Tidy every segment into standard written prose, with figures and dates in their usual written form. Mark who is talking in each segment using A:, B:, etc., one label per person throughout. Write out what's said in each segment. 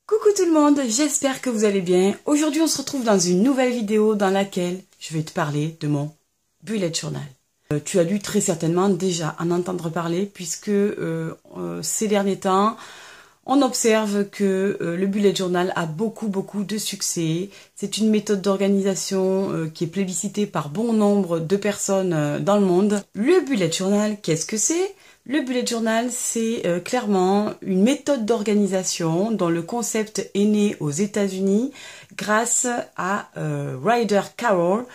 A: Coucou tout le monde, j'espère que vous allez bien. Aujourd'hui on se retrouve dans une nouvelle vidéo dans laquelle je vais te parler de mon bullet journal. Tu as dû très certainement déjà en entendre parler puisque ces derniers temps on observe que le bullet journal a beaucoup de succès. C'est une méthode d'organisation qui est plébiscitée par bon nombre de personnes dans le monde. Le bullet journal, qu'est-ce que c'est ? Le bullet journal, c'est clairement une méthode d'organisation dont le concept est né aux États-Unis grâce à Ryder Carroll,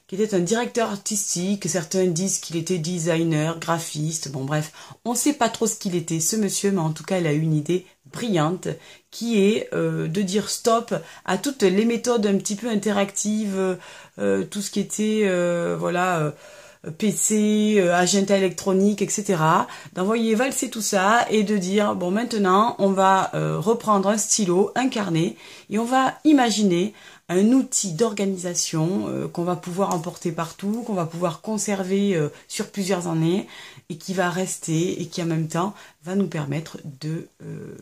A: qui était un directeur artistique. Certains disent qu'il était designer, graphiste, bon bref, on ne sait pas trop ce qu'il était ce monsieur, mais en tout cas il a eu une idée brillante qui est de dire stop à toutes les méthodes un petit peu interactives, tout ce qui était PC, agenda électronique, etc. D'envoyer valser tout ça et de dire bon maintenant on va reprendre un stylo, un carnet et on va imaginer un outil d'organisation qu'on va pouvoir emporter partout, qu'on va pouvoir conserver sur plusieurs années et qui va rester et qui en même temps va nous permettre de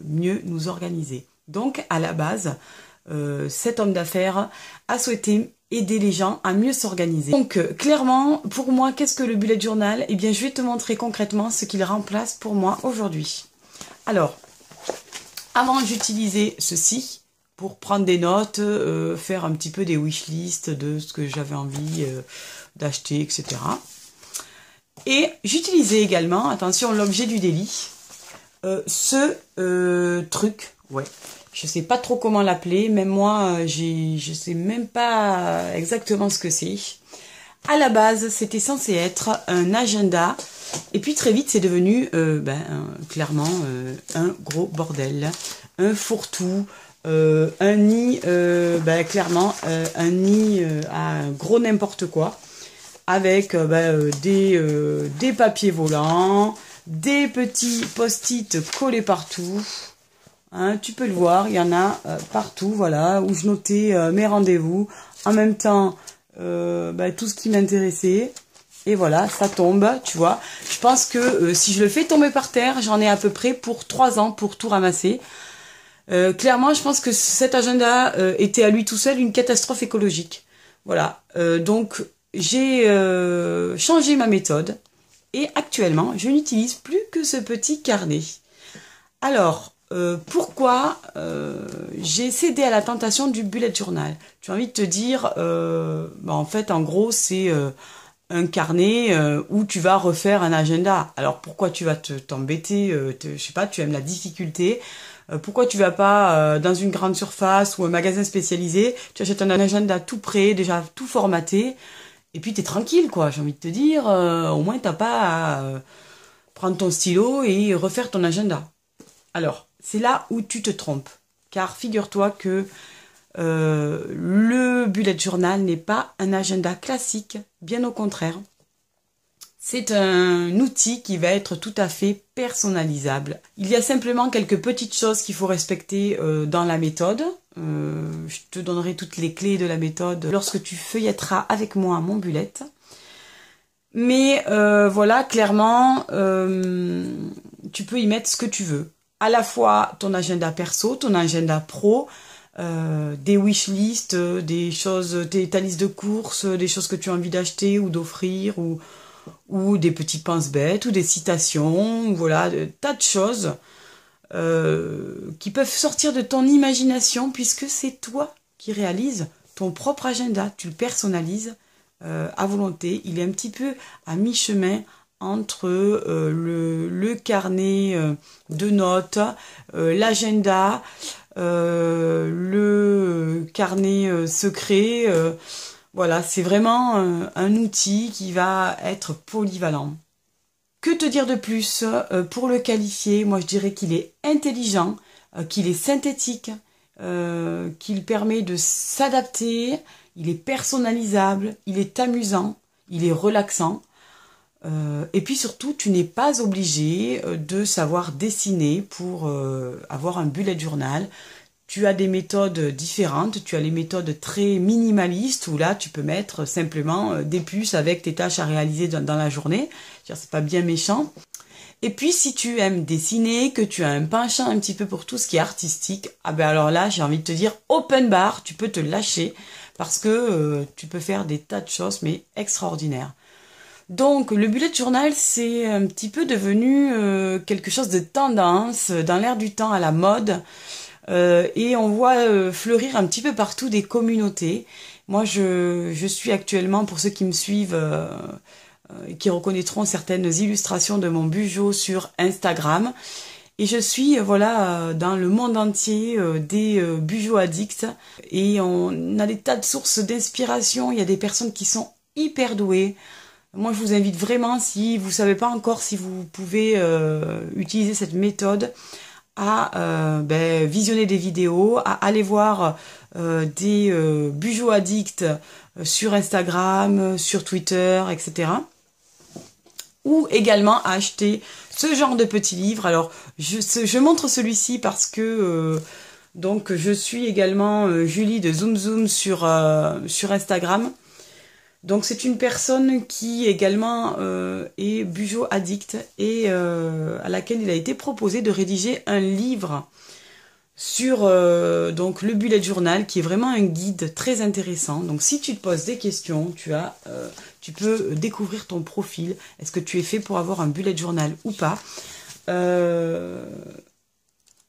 A: mieux nous organiser. Donc à la base, cet homme d'affaires a souhaité aider les gens à mieux s'organiser. Donc clairement, pour moi, qu'est-ce que le bullet journal? Eh bien, je vais te montrer concrètement ce qu'il remplace pour moi aujourd'hui. Alors, avant j'utilisais ceci pour prendre des notes, faire un petit peu des wishlists de ce que j'avais envie d'acheter, etc. Et j'utilisais également, attention, l'objet du délit, ce truc, ouais. Je sais pas trop comment l'appeler, même moi, je sais même pas exactement ce que c'est. À la base, c'était censé être un agenda, et puis très vite, c'est devenu clairement un gros bordel, un fourre-tout, un nid, clairement un nid à gros n'importe quoi, avec des papiers volants, des petits post-it collés partout. Hein, tu peux le voir, il y en a partout, voilà, où je notais mes rendez-vous, en même temps tout ce qui m'intéressait, et voilà, ça tombe, tu vois. Je pense que si je le fais tomber par terre, j'en ai à peu près pour 3 ans pour tout ramasser. Clairement, je pense que cet agenda était à lui tout seul une catastrophe écologique. Voilà, donc j'ai changé ma méthode, et actuellement, je n'utilise plus que ce petit carnet. Alors, pourquoi j'ai cédé à la tentation du bullet journal? J'ai envie de te dire, en fait, en gros, c'est un carnet où tu vas refaire un agenda. Alors, pourquoi tu vas t'embêter, je sais pas, tu aimes la difficulté. Pourquoi tu vas pas dans une grande surface ou un magasin spécialisé, tu achètes un agenda tout prêt, déjà tout formaté, et puis tu es tranquille, quoi. J'ai envie de te dire, au moins, t'as pas à prendre ton stylo et refaire ton agenda. Alors, c'est là où tu te trompes, car figure-toi que le bullet journal n'est pas un agenda classique, bien au contraire. C'est un outil qui va être tout à fait personnalisable. Il y a simplement quelques petites choses qu'il faut respecter dans la méthode. Je te donnerai toutes les clés de la méthode lorsque tu feuilletteras avec moi mon bullet. Mais voilà, clairement, tu peux y mettre ce que tu veux. À la fois ton agenda perso, ton agenda pro, des wishlists, des choses, ta liste de courses, des choses que tu as envie d'acheter ou d'offrir, ou des petits pense-bêtes, ou des citations, voilà, tas de choses qui peuvent sortir de ton imagination puisque c'est toi qui réalises ton propre agenda, tu le personnalises à volonté. Il est un petit peu à mi-chemin entre le carnet de notes, l'agenda, le carnet secret. Voilà, c'est vraiment un outil qui va être polyvalent. Que te dire de plus pour le qualifier? Moi, je dirais qu'il est intelligent, qu'il est synthétique, qu'il permet de s'adapter, il est personnalisable, il est amusant, il est relaxant. Et puis surtout, tu n'es pas obligé de savoir dessiner pour avoir un bullet journal. Tu as des méthodes différentes, tu as les méthodes très minimalistes où là tu peux mettre simplement des puces avec tes tâches à réaliser dans la journée. C'est pas bien méchant. Et puis si tu aimes dessiner, que tu as un penchant un petit peu pour tout ce qui est artistique, ah ben alors là j'ai envie de te dire open bar, tu peux te lâcher parce que tu peux faire des tas de choses mais extraordinaires. Donc le bullet journal c'est un petit peu devenu quelque chose de tendance, dans l'air du temps, à la mode. Et on voit fleurir un petit peu partout des communautés. Moi je suis actuellement, pour ceux qui me suivent, qui reconnaîtront certaines illustrations de mon bujo sur Instagram. Et je suis voilà dans le monde entier des bujo addicts. Et on a des tas de sources d'inspiration. Il y a des personnes qui sont hyper douées. Moi je vous invite vraiment, si vous ne savez pas encore si vous pouvez utiliser cette méthode, à visionner des vidéos, à aller voir des bujo addicts sur Instagram, sur Twitter, etc. Ou également à acheter ce genre de petits livres. Alors, je montre celui-ci parce que donc je suis également Julie de Zoom Zoom sur Instagram. Donc c'est une personne qui également est bujo addict et à laquelle il a été proposé de rédiger un livre sur donc le bullet journal, qui est vraiment un guide très intéressant. Donc si tu te poses des questions, tu peux découvrir ton profil. Est-ce que tu es fait pour avoir un bullet journal ou pas?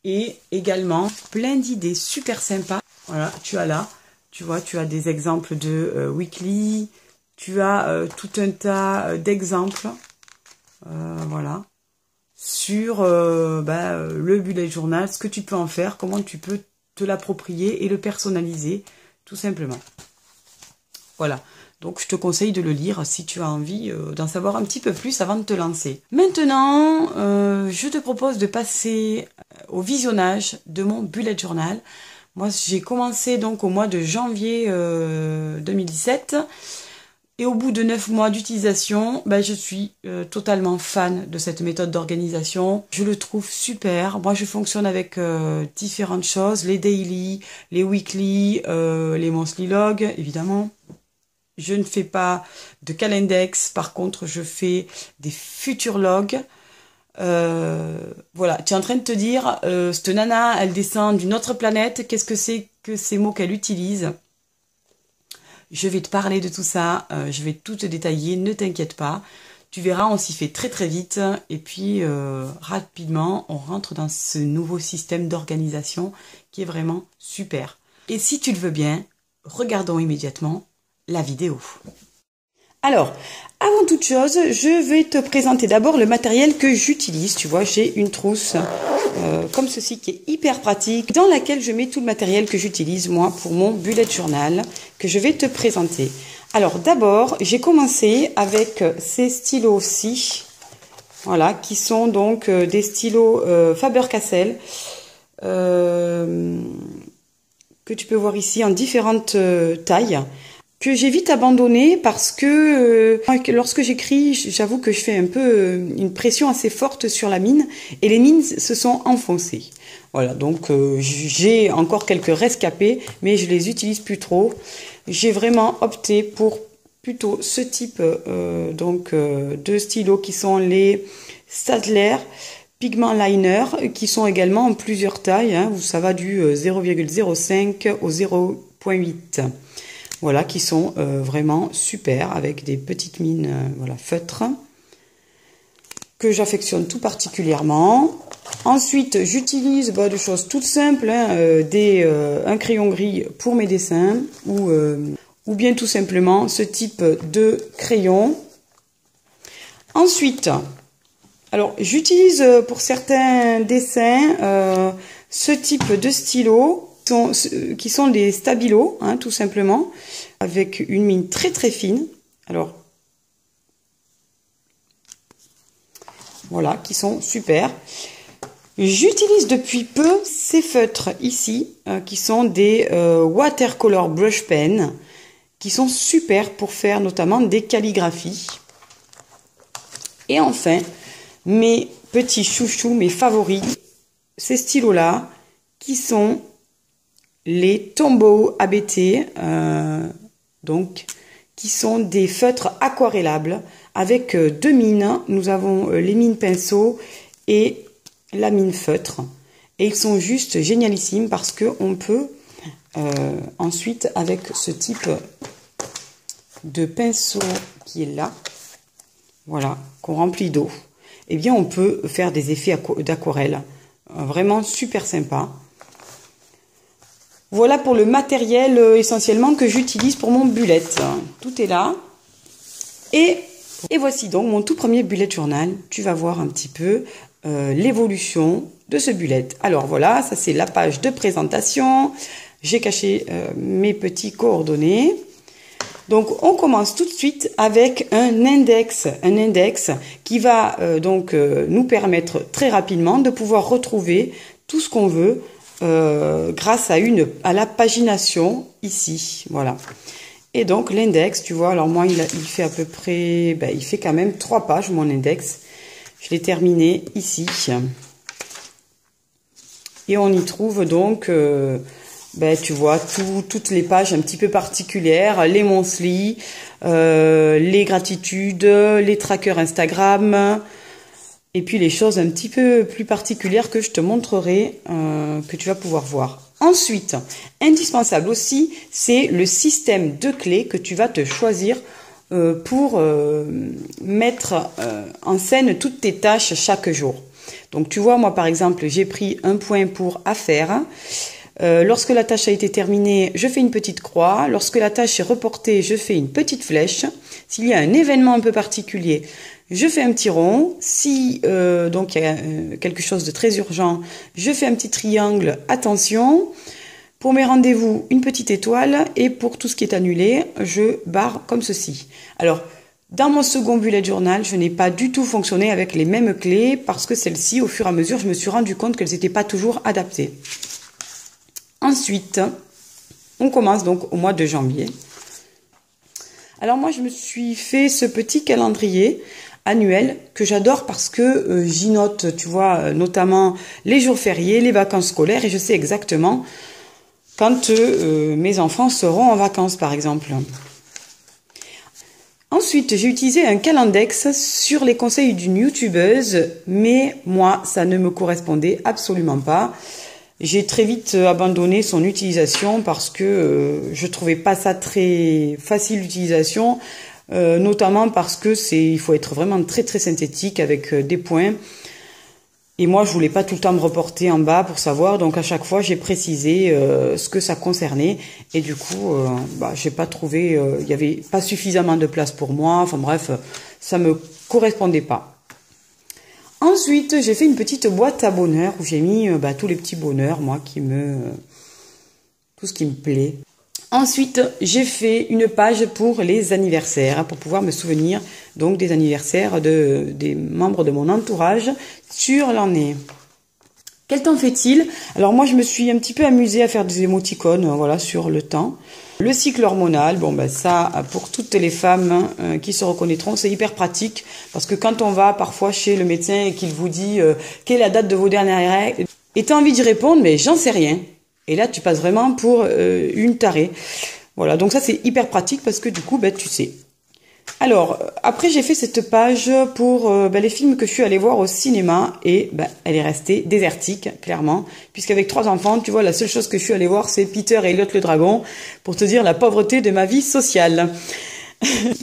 A: Et également plein d'idées super sympas. Voilà, tu as là, tu vois, tu as des exemples de weekly, tu as tout un tas d'exemples, voilà, sur le bullet journal, ce que tu peux en faire, comment tu peux te l'approprier et le personnaliser, tout simplement. Voilà, donc je te conseille de le lire si tu as envie d'en savoir un petit peu plus avant de te lancer. Maintenant, je te propose de passer au visionnage de mon bullet journal. Moi, j'ai commencé donc au mois de janvier 2017. Et au bout de 9 mois d'utilisation, je suis totalement fan de cette méthode d'organisation. Je le trouve super. Moi, je fonctionne avec différentes choses. Les daily, les weekly, les monthly log, évidemment. Je ne fais pas de calendex. Par contre, je fais des future logs. Voilà, tu es en train de te dire, cette nana, elle descend d'une autre planète. Qu'est-ce que c'est que ces mots qu'elle utilise ? Je vais te parler de tout ça, je vais tout te détailler, ne t'inquiète pas. Tu verras, on s'y fait très très vite et puis rapidement, on rentre dans ce nouveau système d'organisation qui est vraiment super. Et si tu le veux bien, regardons immédiatement la vidéo. Alors, avant toute chose, je vais te présenter d'abord le matériel que j'utilise. Tu vois, j'ai une trousse comme ceci qui est hyper pratique, dans laquelle je mets tout le matériel que j'utilise moi pour mon bullet journal que je vais te présenter. Alors d'abord, j'ai commencé avec ces stylos-ci, voilà, qui sont donc des stylos Faber-Castell que tu peux voir ici en différentes tailles, que j'ai vite abandonné parce que lorsque j'écris, j'avoue que je fais un peu une pression assez forte sur la mine et les mines se sont enfoncées. Voilà, donc j'ai encore quelques rescapés, mais je les utilise plus trop. J'ai vraiment opté pour plutôt ce type de stylos qui sont les Staedtler Pigment Liner, qui sont également en plusieurs tailles, hein, ça va du 0,05 au 0,8. Voilà, qui sont vraiment super, avec des petites mines voilà, feutres, que j'affectionne tout particulièrement. Ensuite, j'utilise des choses toutes simples, hein, un crayon gris pour mes dessins, ou bien tout simplement ce type de crayon. Ensuite, alors j'utilise pour certains dessins ce type de stylo, qui sont des stabilos, hein, tout simplement, avec une mine très très fine. Alors, voilà, qui sont super. J'utilise depuis peu ces feutres ici, qui sont des watercolor brush pen, qui sont super pour faire notamment des calligraphies. Et enfin, mes petits chouchous, mes favoris, ces stylos-là, qui sont les Tombow ABT, donc qui sont des feutres aquarellables avec deux mines. Nous avons les mines pinceau et la mine feutre. Et ils sont juste génialissimes parce qu'on peut ensuite, avec ce type de pinceau qui est là, voilà, qu'on remplit d'eau, eh bien on peut faire des effets d'aquarelle. Vraiment super sympa. Voilà pour le matériel essentiellement que j'utilise pour mon bullet. Tout est là. Et voici donc mon tout premier bullet journal. Tu vas voir un petit peu l'évolution de ce bullet. Alors voilà, ça c'est la page de présentation. J'ai caché mes petits coordonnées. Donc on commence tout de suite avec un index qui va nous permettre très rapidement de pouvoir retrouver tout ce qu'on veut grâce à la pagination ici, voilà. Et donc l'index, tu vois, alors moi il fait à peu près, il fait quand même 3 pages mon index. Je l'ai terminé ici. Et on y trouve donc, tu vois, toutes les pages un petit peu particulières, les monthly, les gratitudes, les trackers Instagram, et puis les choses un petit peu plus particulières que je te montrerai, que tu vas pouvoir voir. Ensuite, indispensable aussi, c'est le système de clés que tu vas te choisir pour mettre en scène toutes tes tâches chaque jour. Donc tu vois, moi par exemple, j'ai pris un point pour affaires. Lorsque la tâche a été terminée, je fais une petite croix. Lorsque la tâche est reportée, je fais une petite flèche. S'il y a un événement un peu particulier, je fais un petit rond. Si donc il y a quelque chose de très urgent, je fais un petit triangle, attention. Pour mes rendez-vous, une petite étoile. Et pour tout ce qui est annulé, je barre comme ceci. Alors, dans mon second bullet journal, je n'ai pas du tout fonctionné avec les mêmes clés parce que celles-ci, au fur et à mesure, je me suis rendu compte qu'elles n'étaient pas toujours adaptées. Ensuite, on commence donc au mois de janvier. Alors moi, je me suis fait ce petit calendrier annuel que j'adore parce que j'y note, tu vois, notamment les jours fériés, les vacances scolaires, et je sais exactement quand mes enfants seront en vacances, par exemple. Ensuite, j'ai utilisé un calendex sur les conseils d'une youtubeuse, mais moi, ça ne me correspondait absolument pas. J'ai très vite abandonné son utilisation parce que je trouvais pas ça très facile d'utilisation, notamment parce que il faut être vraiment très très synthétique avec des points. Et moi, je voulais pas tout le temps me reporter en bas pour savoir, donc à chaque fois, j'ai précisé ce que ça concernait. Et du coup, j'ai pas trouvé, il y avait pas suffisamment de place pour moi. Enfin bref, ça me correspondait pas. Ensuite, j'ai fait une petite boîte à bonheur où j'ai mis tous les petits bonheurs, moi, tout ce qui me plaît. Ensuite, j'ai fait une page pour les anniversaires, pour pouvoir me souvenir donc des anniversaires des membres de mon entourage sur l'année. Quel temps fait-il? Alors moi, je me suis un petit peu amusée à faire des émoticônes, voilà, sur le temps. Le cycle hormonal, ça, pour toutes les femmes qui se reconnaîtront, c'est hyper pratique parce que quand on va parfois chez le médecin et qu'il vous dit quelle est la date de vos dernières règles, et tu as envie d'y répondre, mais j'en sais rien. Et là, tu passes vraiment pour une tarée. Voilà, donc ça, c'est hyper pratique parce que du coup, tu sais. Alors, après, j'ai fait cette page pour les films que je suis allée voir au cinéma et elle est restée désertique, clairement, puisqu'avec 3 enfants, tu vois, la seule chose que je suis allée voir, c'est Peter et Elliot le dragon, pour te dire la pauvreté de ma vie sociale.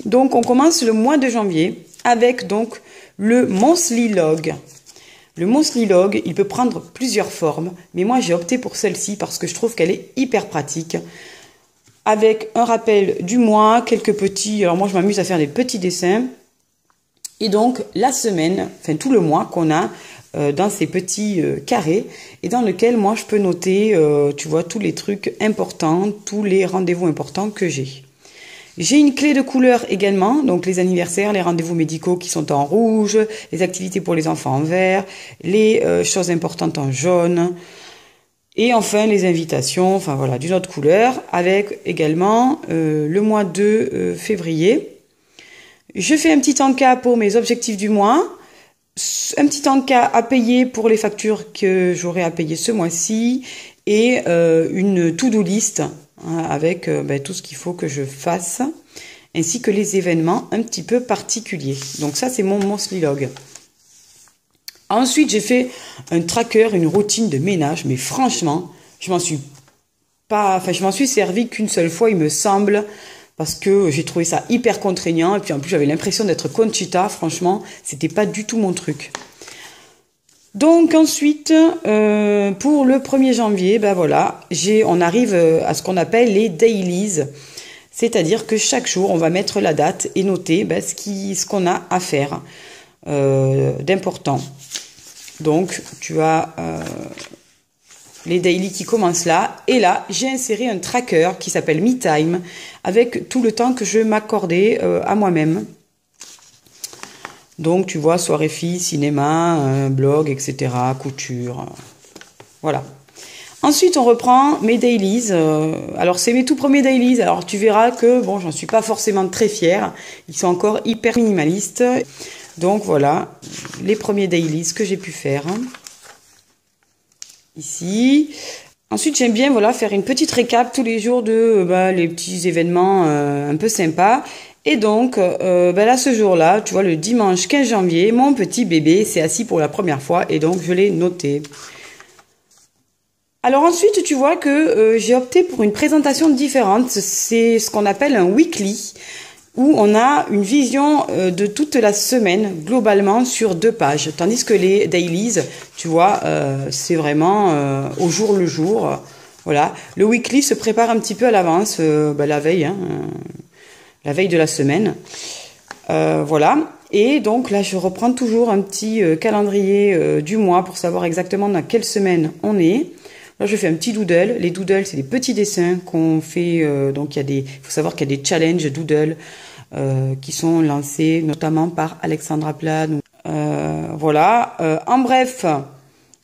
A: Donc, on commence le mois de janvier avec donc le monthly log. Le monthly log, il peut prendre plusieurs formes, mais moi, j'ai opté pour celle-ci parce que je trouve qu'elle est hyper pratique. Avec un rappel du mois, quelques petits... Alors moi, je m'amuse à faire des petits dessins. Et donc, la semaine, enfin tout le mois qu'on a dans ces petits carrés, et dans lequel moi, je peux noter, tu vois, tous les trucs importants, tous les rendez-vous importants que j'ai. J'ai une clé de couleur également, donc les anniversaires, les rendez-vous médicaux qui sont en rouge, les activités pour les enfants en vert, les choses importantes en jaune... Et enfin, les invitations, enfin voilà, d'une autre couleur, avec également le mois de février. Je fais un petit encas pour mes objectifs du mois, un petit encas à payer pour les factures que j'aurai à payer ce mois-ci, et une to-do list hein, avec tout ce qu'il faut que je fasse. ainsi que les événements un petit peu particuliers. Donc ça, c'est mon monthly log. Ensuite, j'ai fait un tracker, une routine de ménage, mais franchement, je m'en suis servi qu'une seule fois, il me semble, parce que j'ai trouvé ça hyper contraignant, et puis en plus, j'avais l'impression d'être Conchita, franchement, c'était pas du tout mon truc. Donc ensuite, pour le 1er janvier, ben voilà, on arrive à ce qu'on appelle les dailies, c'est-à-dire que chaque jour, on va mettre la date et noter ce qu'on a à faire d'important. Donc, tu as les daily qui commencent là. Et là, j'ai inséré un tracker qui s'appelle MeTime avec tout le temps que je m'accordais à moi-même. Donc, tu vois, soirée filles, cinéma, blog, etc., couture. Voilà. Ensuite, on reprend mes dailies. Alors, c'est mes tout premiers dailies. Alors, tu verras que, bon, j'en suis pas forcément très fière. Ils sont encore hyper minimalistes. Donc, voilà, les premiers dailies que j'ai pu faire. Ici. Ensuite, j'aime bien, voilà, faire une petite récap tous les jours de les petits événements un peu sympas. Et donc, là, ce jour-là, tu vois, le dimanche 15 janvier, mon petit bébé s'est assis pour la première fois et donc je l'ai noté. Alors ensuite, tu vois que j'ai opté pour une présentation différente. C'est ce qu'on appelle un weekly, où on a une vision de toute la semaine, globalement, sur 2 pages. Tandis que les dailies, tu vois, c'est vraiment au jour le jour. Voilà. Le weekly se prépare un petit peu à l'avance, la veille, la veille de la semaine. Voilà. Et donc là, je reprends toujours un petit calendrier du mois pour savoir exactement dans quelle semaine on est. Là, je fais un petit doodle. Les doodles, c'est des petits dessins qu'on fait. Donc, il faut savoir qu'il y a des challenges doodle qui sont lancés notamment par Alexandra Plane. Voilà. En bref,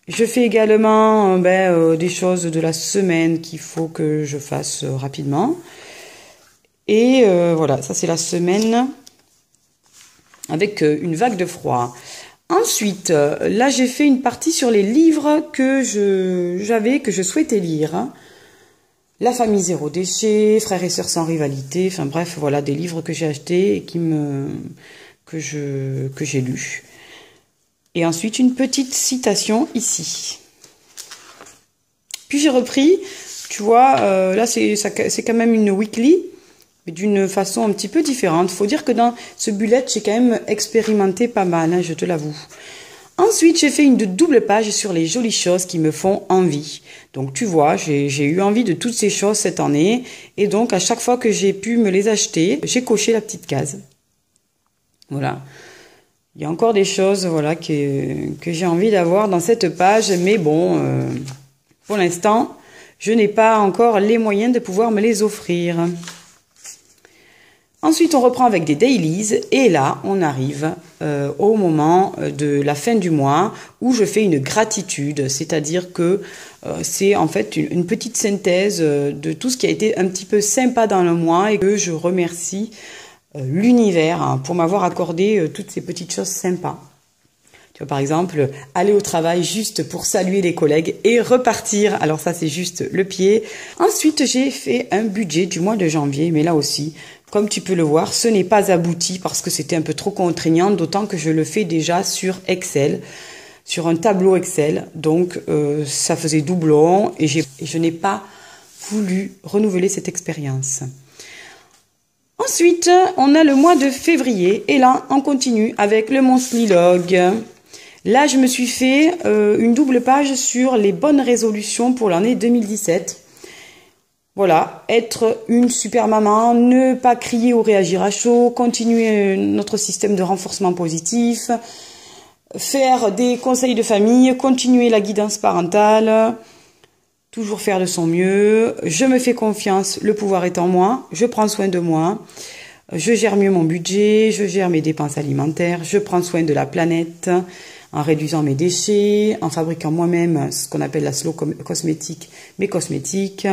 A: je fais également des choses de la semaine qu'il faut que je fasse rapidement. Et voilà, ça c'est la semaine avec une vague de froid. Ensuite, là, j'ai fait une partie sur les livres que je souhaitais lire. La famille zéro déchet, frères et sœurs sans rivalité, enfin bref, voilà, des livres que j'ai achetés et que j'ai lus. Et ensuite, une petite citation ici. Puis j'ai repris, tu vois, là, c'est quand même une weekly, mais d'une façon un petit peu différente. Faut dire que dans ce bullet, j'ai quand même expérimenté pas mal, hein, je te l'avoue. Ensuite, j'ai fait une double page sur les jolies choses qui me font envie. Donc, tu vois, j'ai eu envie de toutes ces choses cette année. Et donc, à chaque fois que j'ai pu me les acheter, j'ai coché la petite case. Voilà. Il y a encore des choses, voilà, que j'ai envie d'avoir dans cette page. Mais bon, pour l'instant, je n'ai pas encore les moyens de pouvoir me les offrir. Ensuite, on reprend avec des dailies et là, on arrive au moment de la fin du mois où je fais une gratitude, c'est-à-dire que c'est en fait une petite synthèse de tout ce qui a été un petit peu sympa dans le mois et que je remercie l'univers pour m'avoir accordé toutes ces petites choses sympas. Tu vois, par exemple, aller au travail juste pour saluer les collègues et repartir. Alors ça, c'est juste le pied. Ensuite, j'ai fait un budget du mois de janvier, mais là aussi, comme tu peux le voir, ce n'est pas abouti parce que c'était un peu trop contraignant, d'autant que je le fais déjà sur Excel, sur un tableau Excel. Donc, ça faisait doublon et je n'ai pas voulu renouveler cette expérience. Ensuite, on a le mois de février et là, on continue avec le monthly log. Là, je me suis fait une double page sur les bonnes résolutions pour l'année 2017. Voilà, être une super maman, ne pas crier ou réagir à chaud, continuer notre système de renforcement positif, faire des conseils de famille, continuer la guidance parentale, toujours faire de son mieux, je me fais confiance, le pouvoir est en moi, je prends soin de moi, je gère mieux mon budget, je gère mes dépenses alimentaires, je prends soin de la planète en réduisant mes déchets, en fabriquant moi-même ce qu'on appelle la slow cosmétique, mes cosmétiques.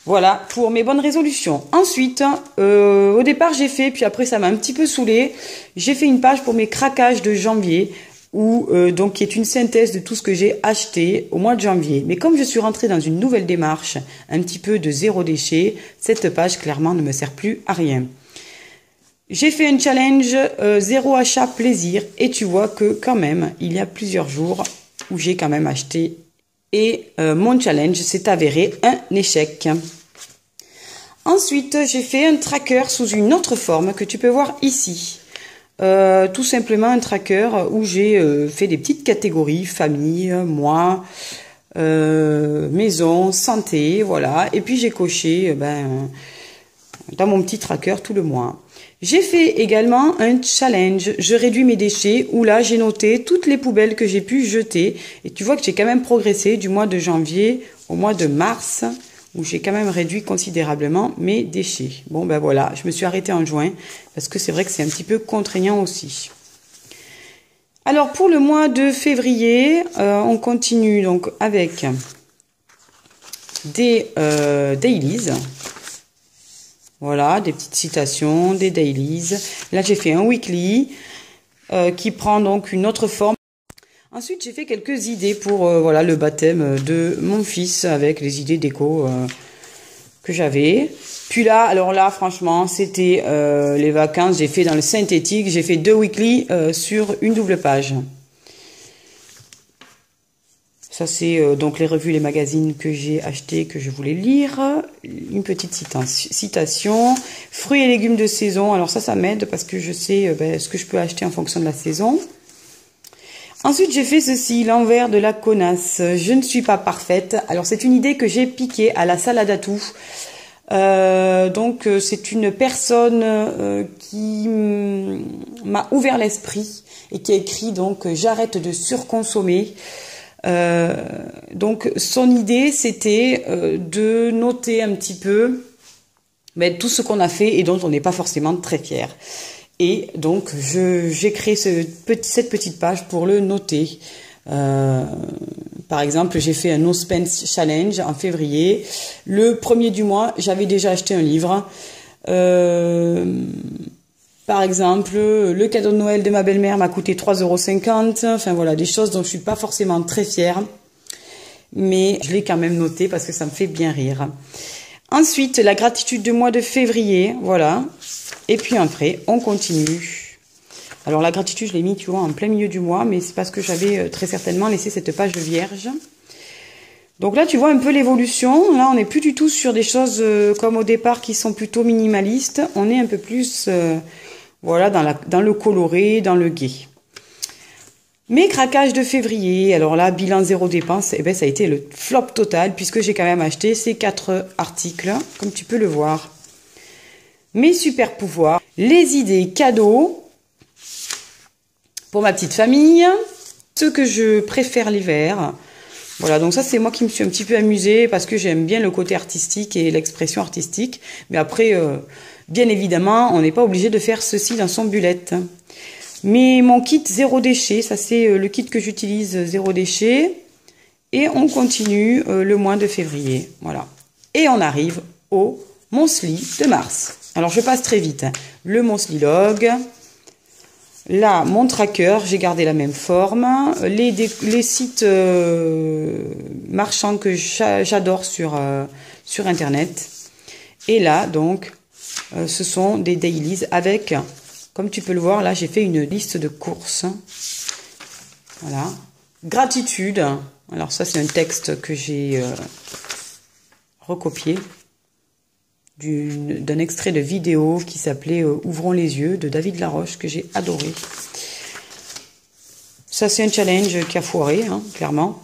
A: Voilà, pour mes bonnes résolutions. Ensuite, au départ, j'ai fait, puis après, ça m'a un petit peu saoulé. J'ai fait une page pour mes craquages de janvier, donc qui est une synthèse de tout ce que j'ai acheté au mois de janvier. Mais comme je suis rentrée dans une nouvelle démarche, un petit peu de zéro déchet, cette page, clairement, ne me sert plus à rien. J'ai fait un challenge zéro achat plaisir et tu vois que quand même, il y a plusieurs jours où j'ai quand même acheté et mon challenge s'est avéré un échec. Ensuite, j'ai fait un tracker sous une autre forme que tu peux voir ici. Tout simplement un tracker où j'ai fait des petites catégories, famille, moi, maison, santé, voilà. Et puis j'ai coché dans mon petit tracker tout le mois. J'ai fait également un challenge, je réduis mes déchets, où là j'ai noté toutes les poubelles que j'ai pu jeter. Et tu vois que j'ai quand même progressé du mois de janvier au mois de mars, où j'ai quand même réduit considérablement mes déchets. Bon ben voilà, je me suis arrêtée en juin, parce que c'est vrai que c'est un petit peu contraignant aussi. Alors pour le mois de février, on continue donc avec des dailies. Voilà, des petites citations, des dailies. Là, j'ai fait un weekly qui prend donc une autre forme. Ensuite, j'ai fait quelques idées pour voilà, le baptême de mon fils avec les idées déco que j'avais. Puis là, alors là, franchement, c'était les vacances. J'ai fait dans le synthétique. J'ai fait 2 weekly sur une double page. Ça, c'est donc les revues, les magazines que j'ai achetés, que je voulais lire. Une petite citation. Fruits et légumes de saison. Alors ça m'aide parce que je sais ce que je peux acheter en fonction de la saison. Ensuite, j'ai fait ceci, l'envers de la connasse. Je ne suis pas parfaite. Alors, c'est une idée que j'ai piquée à la salade à tout. Donc, c'est une personne qui m'a ouvert l'esprit et qui a écrit donc « J'arrête de surconsommer ». Donc son idée c'était de noter un petit peu tout ce qu'on a fait et dont on n'est pas forcément très fier. Et donc j'ai créé cette petite page pour le noter. Par exemple, j'ai fait un No Spend Challenge en février. Le 1er du mois, j'avais déjà acheté un livre. Par exemple, le cadeau de Noël de ma belle-mère m'a coûté 3,50 €. Enfin voilà, des choses dont je suis pas forcément très fière. Mais je l'ai quand même noté parce que ça me fait bien rire. Ensuite, la gratitude du mois de février. Voilà. Et puis après, on continue. Alors la gratitude, je l'ai mis, tu vois, en plein milieu du mois. Mais c'est parce que j'avais très certainement laissé cette page vierge. Donc là, tu vois un peu l'évolution. Là, on n'est plus du tout sur des choses comme au départ qui sont plutôt minimalistes. On est un peu plus... voilà, dans le coloré, dans le gai. Mes craquages de février, alors là, bilan zéro dépense, eh ben, ça a été le flop total puisque j'ai quand même acheté ces 4 articles, comme tu peux le voir. Mes super pouvoirs, les idées cadeaux pour ma petite famille, ce que je préfère l'hiver. Voilà, donc ça c'est moi qui me suis un petit peu amusée parce que j'aime bien le côté artistique et l'expression artistique. Mais après... bien évidemment, on n'est pas obligé de faire ceci dans son bullette. Mais mon kit zéro déchet, ça c'est le kit que j'utilise zéro déchet. Et on continue le mois de février. Voilà. Et on arrive au Monthly de mars. Alors je passe très vite. Le Monthly Log. Là, mon tracker, j'ai gardé la même forme. Les sites marchands que j'adore sur Internet. Et là, donc... ce sont des dailies avec, comme tu peux le voir, là j'ai fait une liste de courses. Voilà. Gratitude. Alors ça c'est un texte que j'ai recopié d'un extrait de vidéo qui s'appelait Ouvrons les yeux de David Laroche que j'ai adoré. Ça c'est un challenge qui a foiré, hein, clairement.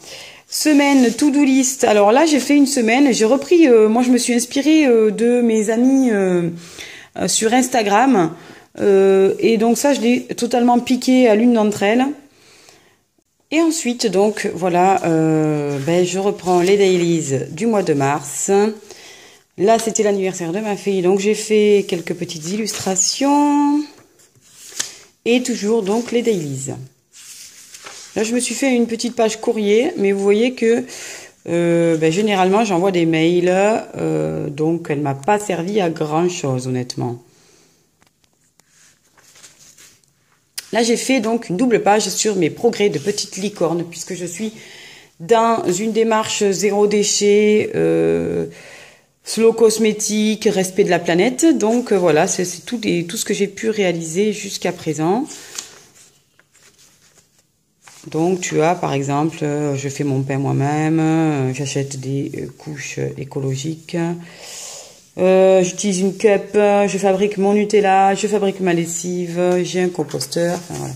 A: Semaine to-do list. Alors là, j'ai fait une semaine. J'ai repris, moi je me suis inspirée de mes amis sur Instagram. Et donc ça, je l'ai totalement piqué à l'une d'entre elles. Et ensuite, donc voilà, je reprends les dailies du mois de mars. Là, c'était l'anniversaire de ma fille. Donc j'ai fait quelques petites illustrations. Et toujours donc les dailies. Là, je me suis fait une petite page courrier, mais vous voyez que généralement, j'envoie des mails, donc elle m'a pas servi à grand-chose, honnêtement. Là, j'ai fait donc une double page sur mes progrès de petite licorne, puisque je suis dans une démarche zéro déchet, slow cosmétique, respect de la planète. Donc voilà, c'est tout ce que j'ai pu réaliser jusqu'à présent. Donc tu as par exemple, je fais mon pain moi-même, j'achète des couches écologiques, j'utilise une cup, je fabrique mon Nutella, je fabrique ma lessive, j'ai un composteur, enfin, voilà.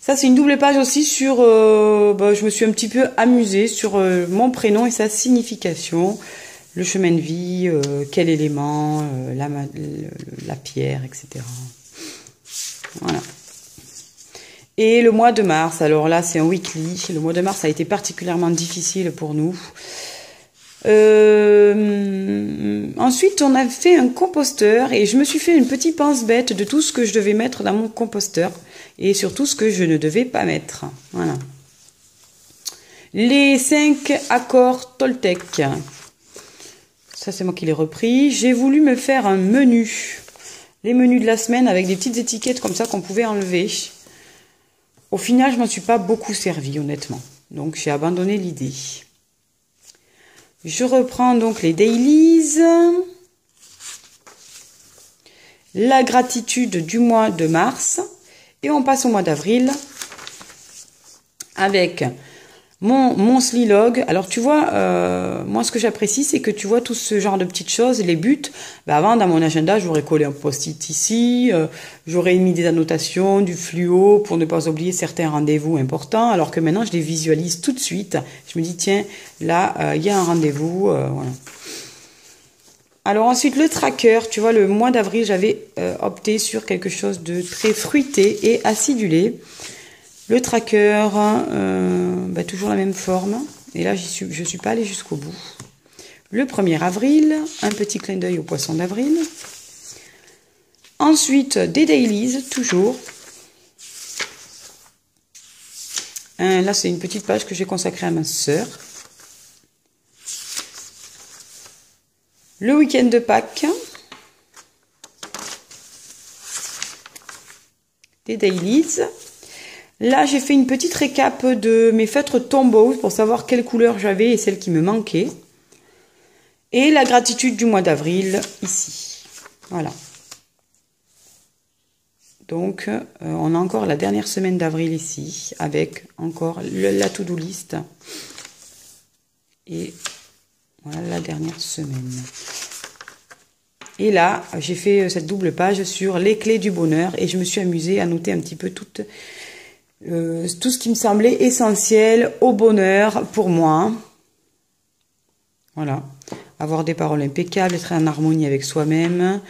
A: Ça c'est une double page aussi sur, je me suis un petit peu amusée sur mon prénom et sa signification, le chemin de vie, quel élément, la pierre, etc. Voilà. Et le mois de mars, alors là c'est un weekly, le mois de mars a été particulièrement difficile pour nous. Ensuite on a fait un composteur et je me suis fait une petite pense-bête de tout ce que je devais mettre dans mon composteur et surtout ce que je ne devais pas mettre. Voilà. Les 5 accords Toltec, ça c'est moi qui l'ai repris. J'ai voulu me faire un menu, les menus de la semaine avec des petites étiquettes comme ça qu'on pouvait enlever. Au final, je m'en suis pas beaucoup servi, honnêtement. Donc, j'ai abandonné l'idée. Je reprends donc les dailies. La gratitude du mois de mars. Et on passe au mois d'avril. Avec mon Slilog. Alors, tu vois, moi, ce que j'apprécie, c'est que tu vois tout ce genre de petites choses, les buts. Avant, dans mon agenda, j'aurais collé un post-it ici. J'aurais mis des annotations, du fluo pour ne pas oublier certains rendez-vous importants. Alors que maintenant, je les visualise tout de suite. Je me dis, tiens, là, il y a un rendez-vous. Voilà. Alors ensuite, le tracker. Tu vois, le mois d'avril, j'avais opté sur quelque chose de très fruité et acidulé. Le tracker, toujours la même forme. Et là, je suis pas allée jusqu'au bout. Le 1er avril, un petit clin d'œil au poisson d'avril. Ensuite, des dailies, toujours. Là, c'est une petite page que j'ai consacrée à ma sœur. Le week-end de Pâques. Des dailies. Là, j'ai fait une petite récap de mes feutres Tombow pour savoir quelle couleur j'avais et celle qui me manquait. Et la gratitude du mois d'avril, ici. Voilà. Donc, on a encore la dernière semaine d'avril ici, avec encore la to-do list. Et voilà la dernière semaine. Et là, j'ai fait cette double page sur les clés du bonheur et je me suis amusée à noter un petit peu tout ce qui me semblait essentiel au bonheur pour moi. Voilà. Avoir des paroles impeccables, être en harmonie avec soi-même,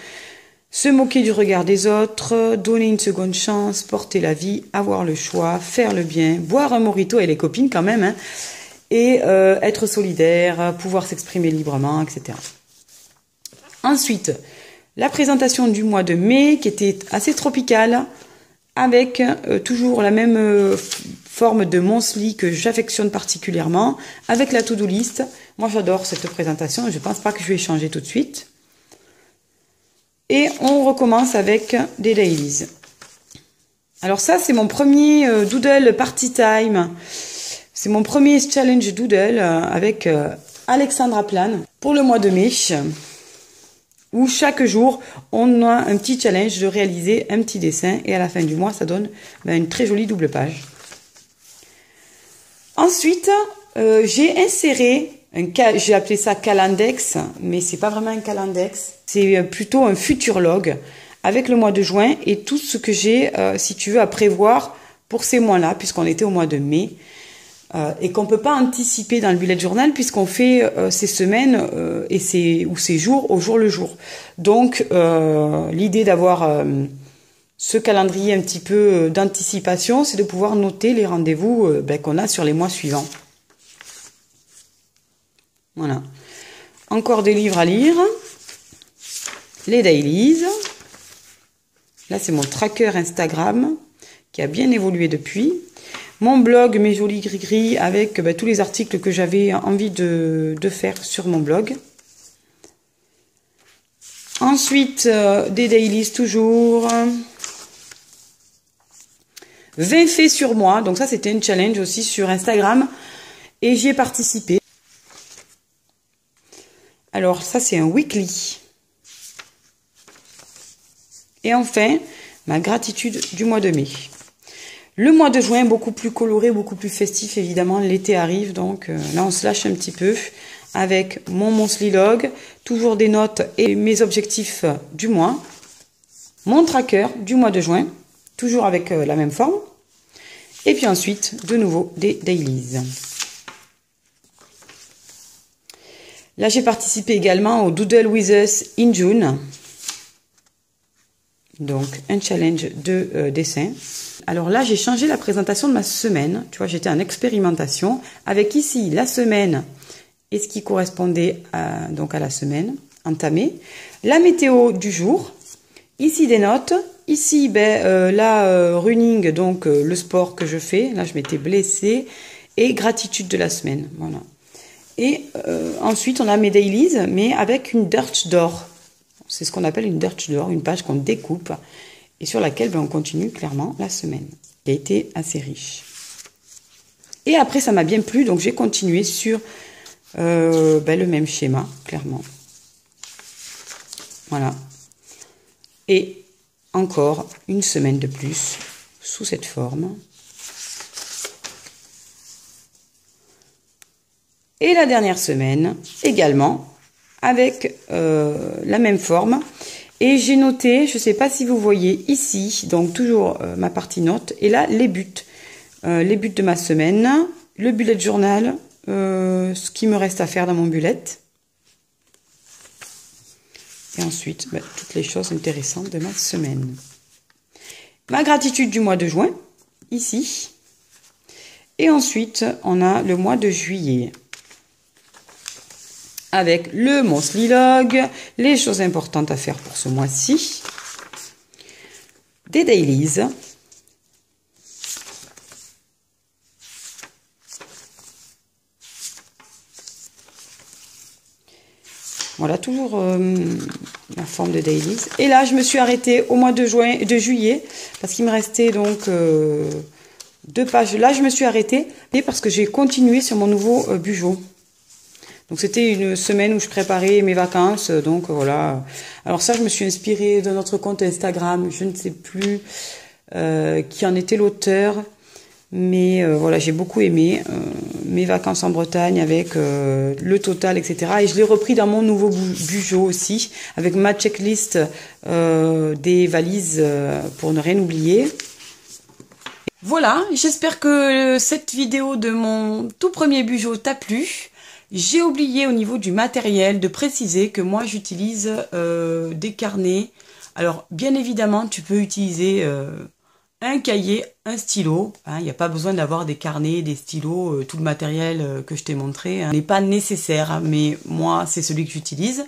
A: se moquer du regard des autres, donner une seconde chance, porter la vie, avoir le choix, faire le bien, boire un mojito et les copines quand même, hein, et être solidaire, pouvoir s'exprimer librement, etc. Ensuite, la présentation du mois de mai qui était assez tropicale, avec toujours la même forme de Monthly que j'affectionne particulièrement, avec la to-do list. Moi, j'adore cette présentation et je ne pense pas que je vais changer tout de suite. Et on recommence avec des dailies. Alors ça, c'est mon premier doodle party time. C'est mon premier challenge doodle avec Alexandra Plan pour le mois de mai, où chaque jour, on a un petit challenge de réaliser un petit dessin. Et à la fin du mois, ça donne une très jolie double page. Ensuite, j'ai inséré, j'ai appelé ça calendex, mais c'est pas vraiment un calendex. C'est plutôt un futurlog avec le mois de juin et tout ce que j'ai, si tu veux, à prévoir pour ces mois-là, puisqu'on était au mois de mai. Et qu'on ne peut pas anticiper dans le bullet journal puisqu'on fait ces semaines et ces jours au jour le jour. Donc, l'idée d'avoir ce calendrier un petit peu d'anticipation, c'est de pouvoir noter les rendez-vous qu'on a sur les mois suivants. Voilà. Encore des livres à lire. Les dailies. Là, c'est mon tracker Instagram qui a bien évolué depuis. Mon blog, mes jolis gris-gris, avec tous les articles que j'avais envie de faire sur mon blog. Ensuite, des dailies toujours. 20 faits sur moi. Donc ça, c'était une challenge aussi sur Instagram. Et j'y ai participé. Alors, ça, c'est un weekly. Et enfin, ma gratitude du mois de mai. Le mois de juin, beaucoup plus coloré, beaucoup plus festif, évidemment. L'été arrive, donc là, on se lâche un petit peu avec mon monthly log, toujours des notes et mes objectifs du mois. Mon tracker du mois de juin, toujours avec la même forme. Et puis ensuite, de nouveau, des dailies. Là, j'ai participé également au Doodle with Us in June. Donc, un challenge de dessin. Alors là, j'ai changé la présentation de ma semaine. Tu vois, j'étais en expérimentation avec ici la semaine et ce qui correspondait donc à la semaine entamée. La météo du jour. Ici, des notes. Ici, running, donc le sport que je fais. Là, je m'étais blessée. Et gratitude de la semaine. Voilà. Et ensuite, on a mes dailies, mais avec une Dutch d'or. C'est ce qu'on appelle une Dutch d'or, une page qu'on découpe et sur laquelle on continue clairement la semaine, qui a été assez riche. Et après, ça m'a bien plu, donc j'ai continué sur le même schéma, clairement. Voilà. Et encore une semaine de plus sous cette forme. Et la dernière semaine, également, avec la même forme. Et j'ai noté, je ne sais pas si vous voyez ici, donc toujours ma partie notes, et là, les buts. Les buts de ma semaine, le bullet journal, ce qui me reste à faire dans mon bullet. Et ensuite, toutes les choses intéressantes de ma semaine. Ma gratitude du mois de juin, ici. Et ensuite, on a le mois de juillet. Avec le monthly log, les choses importantes à faire pour ce mois-ci, des dailies, voilà, toujours la forme de dailies. Et là, je me suis arrêtée au mois de juillet, parce qu'il me restait donc 2 pages. Là, je me suis arrêtée parce que j'ai continué sur mon nouveau Bugeot. Donc, c'était une semaine où je préparais mes vacances. Donc, voilà. Alors ça, je me suis inspirée de notre compte Instagram. Je ne sais plus qui en était l'auteur. Mais voilà, j'ai beaucoup aimé mes vacances en Bretagne avec le total, etc. Et je l'ai repris dans mon nouveau Bugeot aussi, avec ma checklist des valises pour ne rien oublier. Voilà, j'espère que cette vidéo de mon tout premier Bugeot t'a plu. J'ai oublié au niveau du matériel de préciser que moi j'utilise des carnets. Alors bien évidemment tu peux utiliser un cahier, un stylo. Il n'y a pas besoin d'avoir des carnets, des stylos, tout le matériel que je t'ai montré n'est pas nécessaire. Mais moi c'est celui que j'utilise.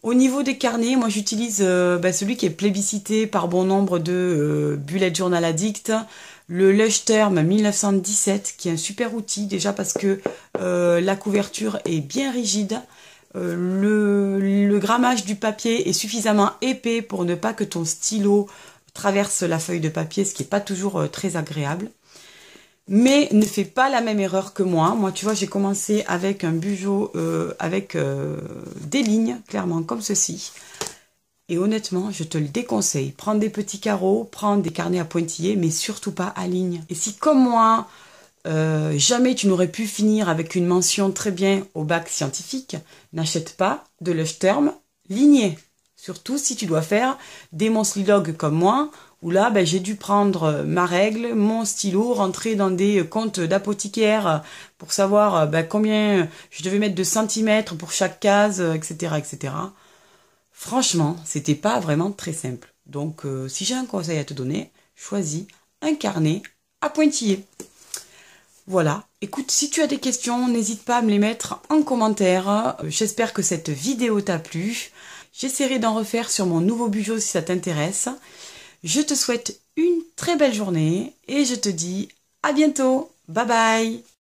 A: Au niveau des carnets, moi j'utilise celui qui est plébiscité par bon nombre de Bullet Journal Addict. Le Leuchtturm 1917 qui est un super outil déjà parce que la couverture est bien rigide. Le grammage du papier est suffisamment épais pour ne pas que ton stylo traverse la feuille de papier, ce qui n'est pas toujours très agréable. Mais ne fais pas la même erreur que moi. Moi, tu vois, j'ai commencé avec un Bugeot avec des lignes, clairement, comme ceci. Et honnêtement, je te le déconseille. Prends des petits carreaux, prends des carnets à pointillés, mais surtout pas à ligne. Et si, comme moi, jamais tu n'aurais pu finir avec une mention très bien au bac scientifique, n'achète pas de Leuchtturm ligné. Surtout si tu dois faire des monthly logs comme moi, où là, j'ai dû prendre ma règle, mon stylo, rentrer dans des comptes d'apothicaire pour savoir combien je devais mettre de centimètres pour chaque case, etc., etc. Franchement, c'était pas vraiment très simple. Donc, si j'ai un conseil à te donner, choisis un carnet à pointillés. Voilà. Écoute, si tu as des questions, n'hésite pas à me les mettre en commentaire. J'espère que cette vidéo t'a plu. J'essaierai d'en refaire sur mon nouveau Bugeot si ça t'intéresse. Je te souhaite une très belle journée et je te dis à bientôt. Bye bye.